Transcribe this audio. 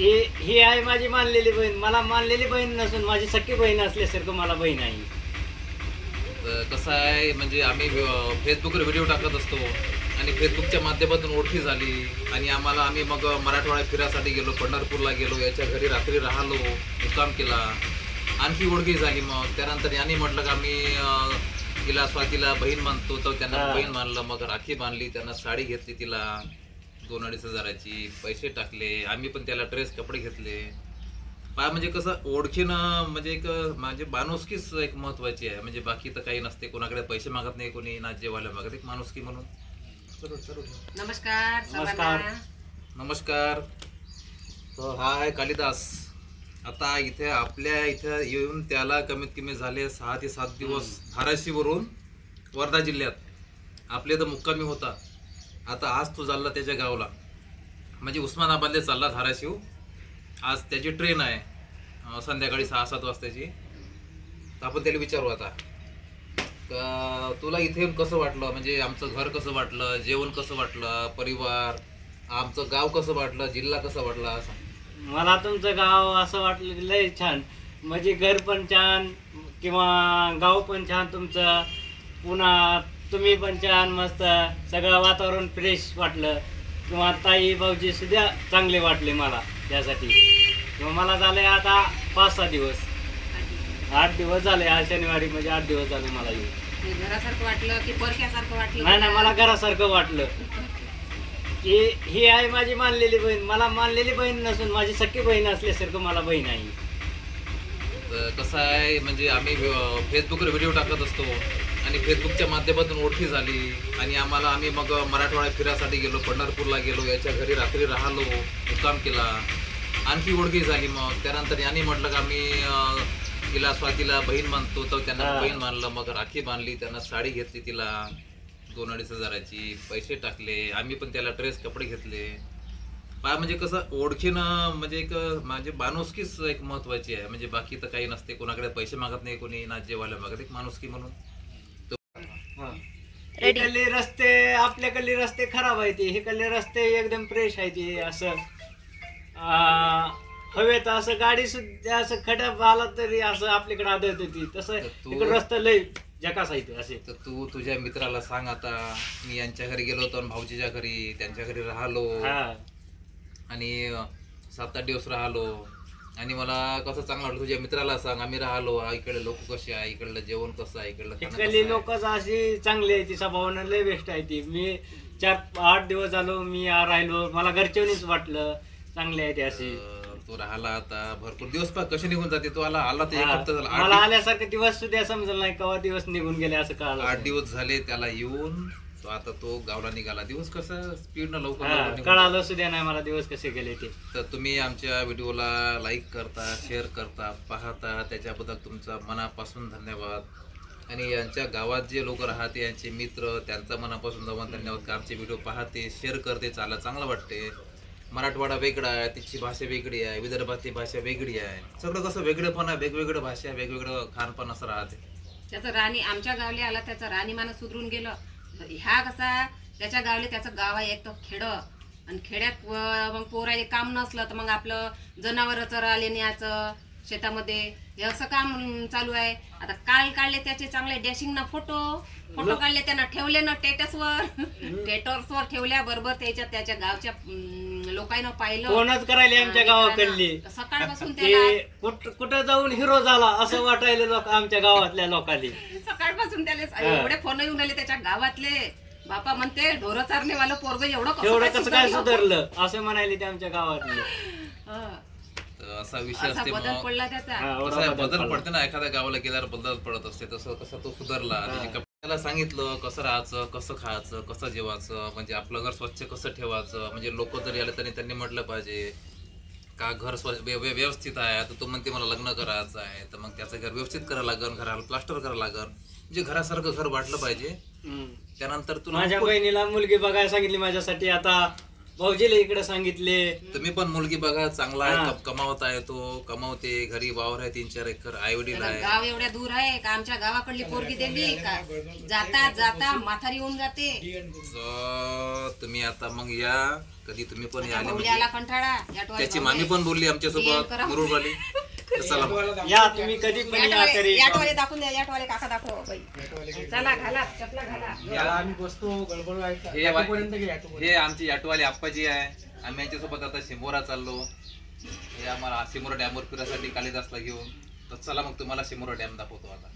ही आहे माझी मानलेली बहीण. मला मानलेली बहीण नसून माझी सख्खी बहीण असल्यासारखं मला बहीण आहे. कसं आहे म्हणजे आम्ही फेसबुकवर व्हिडिओ टाकत असतो आणि फेसबुकच्या माध्यमातून ओळखी झाली आणि आम्ही मग मराठवाडा फिरासाठी गेलो, पंढरपूरला गेलो, याच्या घरी रात्री राहिलो, मुक्काम केला, आणखी ओळखी झाली. मग त्यानंतर यांनी म्हटलं का मी तिला स्वातीला बहीण मानतो, तर त्यांना बहीण मानलं. मग राखी बांधली, त्यांना साडी घेतली, तिला 2-2.5 हजाराची पैसे टाकले. आम्ही पण त्याला ड्रेस कपडे घेतले. म्हणजे कसं ओळखीनं म्हणजे एक म्हणजे माणुसकीच एक महत्वाची आहे. म्हणजे बाकी तर काही नसते, कोणाकडे पैसे मागत नाही, कोणी नाचजेवाल्या मागत, एक माणुसकी म्हणून. नमस्कार नमस्कार. नमस्कार. हा आहे कालिदास. आता इथे आपल्या इथे येऊन त्याला कमीत कमी झाले 6 ते 7 दिवस. धाराशिववरून वर्धा जिल्ह्यात आपले तर मुक्कामी होता. आता आज तो चालला त्याच्या गावला, म्हणजे उस्मानाबादला चालला धाराशिव. आज त्याची ट्रेन आहे संध्याकाळी 6-7 वाजताची. तर आपण त्याला विचारू आता का तुला इथे येऊन कसं वाटलं, म्हणजे आमचं घर कसं वाटलं, जेवण कसं वाटलं, परिवार, आमचं गाव कसं वाटलं, जिल्हा कसा वाटला असं. मला तुमचं गाव असं वाटलं लय छान. म्हणजे घर पण छान किंवा गाव पण छान तुमचं. पुन्हा तुम्ही पण छान, मस्त सगळं वातावरण फ्रेश वाटलं. किंवा ताई भाऊजी सुद्धा चांगले वाटले मला. त्यासाठी किंवा मला झाले आता 5-6 दिवस, 8 दिवस झाले. आज शनिवारी म्हणजे 8 दिवस झाले मला येऊन. घरासारखं वाटलं की परक्यासारखं वाटलं? नाही, मला घरासारखं वाटलं. ही आहे माझी मानलेली बहीण. मला मानलेली बहीण नसून माझी सख्खी बहीण असल्यासारखं मला बहीण आहे. कसं आहे म्हणजे आम्ही फेसबुकवर व्हिडिओ टाकत असतो आणि फेसबुकच्या माध्यमातून ओळखी झाली आणि आम्ही मग मराठवाडा फिरासाठी गेलो, पंढरपूरला गेलो, याच्या घरी रात्री राहिलो, मुक्काम केला, आणखी ओळखी झाली. मग त्यानंतर यांनी म्हटलं का मी तिला स्वातीला बहीण मानतो, तर त्यांना बहीण मानलं. मग राखी बांधली, त्यांना साडी घेतली, तिला 2-2.5 हजाराची पैसे टाकले. आम्ही पण त्याला ड्रेस कपडे घेतले. म्हणजे कसं ओळखीनं म्हणजे एक म्हणजे माणुसकीच एक महत्वाची आहे. म्हणजे बाकी तर काही नसते, कोणाकडे पैसे मागत नाही, कोणी नाचजेवाल्या मागत, एक माणुसकी म्हणून. इकडले रस्ते, आपल्याकडले रस्ते खराब आहेत. इकडले रस्ते एकदम फ्रेश आहेत. असं हवेत असं गाडी सुद्धा असं खड्यात आला तरी असं आपल्याकडे आदळत होती. तसं इकडे रस्ते लय जकास आहेत असे. तर तू तुझ्या मित्राला सांग आता. मी यांच्या घरी गेलो होतो, भाऊजीच्या घरी, त्यांच्या घरी राहिलो आणि 7-8 दिवस राहिलो आणि मला कसं चांगलं वाटलं. तुझ्या मित्राला सांग, आम्ही राहिलो, इकडे लोक कसे आहे, इकडलं जेवण कसं आहे, इकडली लोक अशी चांगली आहे. ती स्वभावानं लय बेस्ट आहे. ती मी 4-8 दिवस झालो मी राहिलो, मला घरच्यांनीच वाटलं चांगली आहे ती अशी. तू राहिला आता भरपूर दिवस, कसे निघून जाते. तू आला तर 1 हप्ता झाला. मला आल्यासारखे दिवस सुद्धा समजलं नाही केव्हा दिवस निघून गेले असं कळलं. 8 दिवस झाले त्याला येऊन. आता तो गावला निघाला. दिवस कसं स्पीड न लवकर कळालं सुद्धा नाही मला दिवस कसे गेले ते. तर तुम्ही आमच्या व्हिडिओला लाईक करता, शेअर करता, पाहता, त्याच्याबद्दल तुमचा मनापासून धन्यवाद. आणि यांच्या गावात जे लोक राहते, यांचे मित्र, त्यांचा मनापासून धन्यवाद. आमचे व्हिडिओ पाहते, शेअर करते, चांगलं वाटते. मराठवाडा वेगळा आहे, तिची भाषा वेगळी आहे, विदर्भातली भाषा वेगळी आहे. सगळं कसं वेगळेपण आहे, वेगवेगळं भाषा, वेगवेगळं खानपान असं राहते. त्याचं राणी आमच्या गावले आला, त्याचं राणीमान सुधरून गेलं. ह्या कसा त्याच्या गावले, त्याचं गाव आहे एक तर खेड, आणि खेड्यात मग पोराले काम नसलं तर मग आपलं जनावर चराले न्यायचं शेतामध्ये, हे असं काम चालू आहे. आता काल काढले त्याचे चांगले डॅशिंग ना फोटो काढले, त्यांना ठेवले ना स्टेटसवर ठेवल्या बरोबर. त्याच्या गावच्या लोकांना पाहिलं, कोणच करायले आमच्या गावाकडली. सकाळपासून कुठं जाऊन हिरो झाला असं वाटायला लोक आमच्या गावातल्या लोकांनी. सकाळपासून त्याला एवढे फोन येऊन आले त्याच्या गावातले. बापा म्हणते ढोरं चारणेवालं पोरग एवढं कसं काय सुधारलं असं म्हणायले ते आमच्या गावातले. असा विषय असते. बदल पडला त्याचा. बदल पडते ना, एखाद्या गावाला गेल्यावर बदल पडत असते. तसं तो सुधारला. त्याला सांगितलं कसं राहायचं, कसं खायचं, कसं जेवायचं, म्हणजे आपलं घर स्वच्छ कसं ठेवायचं. म्हणजे लोक जरी आले तरी त्यांनी म्हटलं पाहिजे का घर व्यवस्थित आहे. आता तो म्हणते मला लग्न करायचं आहे, तर मग त्याचं घर व्यवस्थित करायला लागेल, घराला प्लास्टर करायला लागेल, म्हणजे घरासारखं घर वाटलं पाहिजे. त्यानंतर तुला माझ्या बहिणीला मुलगी बघायला सांगितली माझ्यासाठी. आता भाऊजीला इकडे सांगितले. तुम्ही पण मुलगी बघा, चांगला आहे, हा. कमावता येतो, कमवते, घरी वावर आहे 3-4 एकर, आई वडील आहे. गाव एवढ्या दूर आहे का आमच्या गावाकडली पोरगी दिली का जाता जाता म्हातारी होऊन जाते. तर तुम्ही आता मग या, कधी तुम्ही पण या. भाऊल्याला कंटाळा त्याची मामी पण बोलली आमच्यासोबत मुरुडवाली. तर चला मग. या तुम्ही कधी पण या तरी. याटवाले दाखवून द्या, याटवाले काका दाखव बाई. चला घाला चपला घाला. याला आम्ही बसतो गडबड हे आमची ऑटोवाले आप्पाजी आहे. आम्ही यांच्यासोबत आता शिमोरा चाललो. हे आम्हाला शिमोरा डॅमवर फिरायसाठी कालिदासला घेऊन. तर चला मग तुम्हाला शिमोरा डॅम दाखवतो आता.